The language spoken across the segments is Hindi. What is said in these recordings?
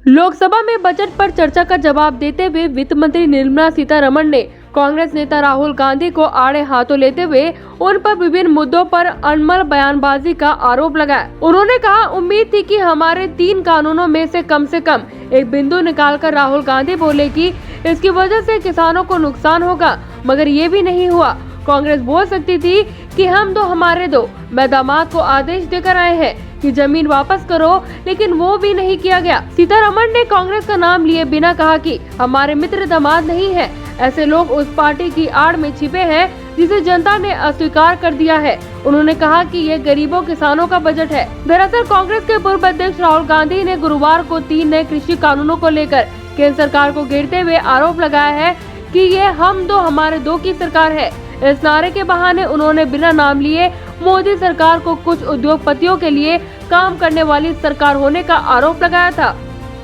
लोकसभा में बजट पर चर्चा का जवाब देते हुए वित्त मंत्री निर्मला सीतारमण ने कांग्रेस नेता राहुल गांधी को आड़े हाथों लेते हुए उन पर विभिन्न मुद्दों पर अनमल बयानबाजी का आरोप लगाया। उन्होंने कहा, उम्मीद थी कि हमारे 3 कानूनों में से कम एक बिंदु निकालकर राहुल गांधी बोले कि इसकी वजह से किसानों को नुकसान होगा, मगर ये भी नहीं हुआ। कांग्रेस बोल सकती थी कि हम दो हमारे दो। मैं दामाद को आदेश देकर आए हैं कि जमीन वापस करो, लेकिन वो भी नहीं किया गया। सीतारमण ने कांग्रेस का नाम लिए बिना कहा कि हमारे मित्र दामाद नहीं है। ऐसे लोग उस पार्टी की आड़ में छिपे हैं जिसे जनता ने अस्वीकार कर दिया है। उन्होंने कहा कि ये गरीबों किसानों का बजट है। दरअसल कांग्रेस के पूर्व अध्यक्ष राहुल गांधी ने गुरुवार को 3 नए कृषि कानूनों को लेकर केंद्र सरकार को घेरते हुए आरोप लगाया है कि ये हम दो हमारे दो की सरकार है। इस नारे के बहाने उन्होंने बिना नाम लिए मोदी सरकार को कुछ उद्योगपतियों के लिए काम करने वाली सरकार होने का आरोप लगाया था।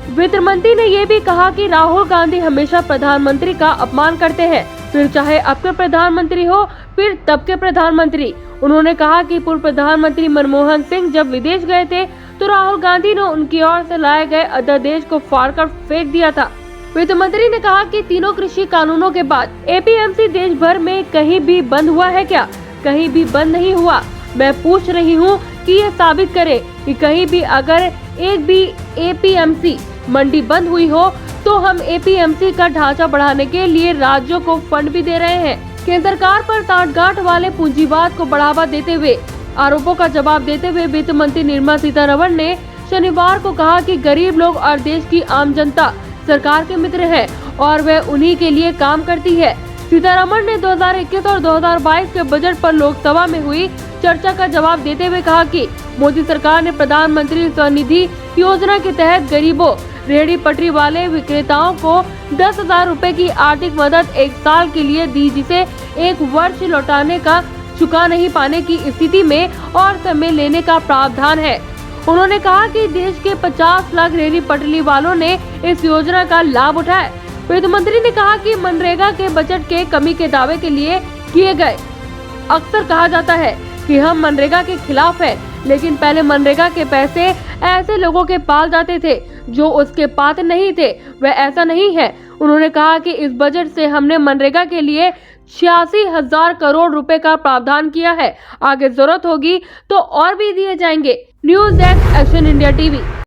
वित्त मंत्री ने ये भी कहा कि राहुल गांधी हमेशा प्रधानमंत्री का अपमान करते हैं, फिर चाहे अब के प्रधानमंत्री हो फिर तब के प्रधानमंत्री। उन्होंने कहा कि पूर्व प्रधानमंत्री मनमोहन सिंह जब विदेश गए थे तो राहुल गांधी ने उनकी ओर से लाए गए अध्यादेश को फाड़कर फेंक दिया था। वित्त मंत्री ने कहा कि तीनों कृषि कानूनों के बाद एपीएमसी देश भर में कहीं भी बंद हुआ है क्या? कहीं भी बंद नहीं हुआ। मैं पूछ रही हूँ कि ये साबित करे कि कहीं भी अगर एक भी एपीएमसी मंडी बंद हुई हो तो हम एपीएमसी का ढांचा बढ़ाने के लिए राज्यों को फंड भी दे रहे हैं। केंद्र सरकार पर सांठगांठ वाले पूंजीवाद को बढ़ावा देते हुए आरोपों का जवाब देते हुए वित्त मंत्री निर्मला सीतारमण ने शनिवार को कहा कि गरीब लोग और देश की आम जनता सरकार के मित्र है और वह उन्हीं के लिए काम करती है। सीतारमण ने 2021 और 2022 के बजट पर लोकसभा में हुई चर्चा का जवाब देते हुए कहा कि मोदी सरकार ने प्रधानमंत्री स्वनिधि योजना के तहत गरीबों, रेहड़ी पटरी वाले विक्रेताओं को 10,000 रुपए की आर्थिक मदद 1 साल के लिए दी, जिसे 1 वर्ष लौटाने का चुका नहीं पाने की स्थिति में और समय लेने का प्रावधान है। उन्होंने कहा कि देश के 50 लाख रेहड़ी पटरी वालों ने इस योजना का लाभ उठाया। वित्त मंत्री ने कहा कि मनरेगा के बजट के कमी के दावे के लिए किए गए। अक्सर कहा जाता है कि हम मनरेगा के खिलाफ हैं, लेकिन पहले मनरेगा के पैसे ऐसे लोगों के पास जाते थे जो उसके पात्र नहीं थे। वह ऐसा नहीं है। उन्होंने कहा कि इस बजट से हमने मनरेगा के लिए 86,000 करोड़ रुपए का प्रावधान किया है। आगे जरूरत होगी तो और भी दिए जाएंगे। News desk, action India TV.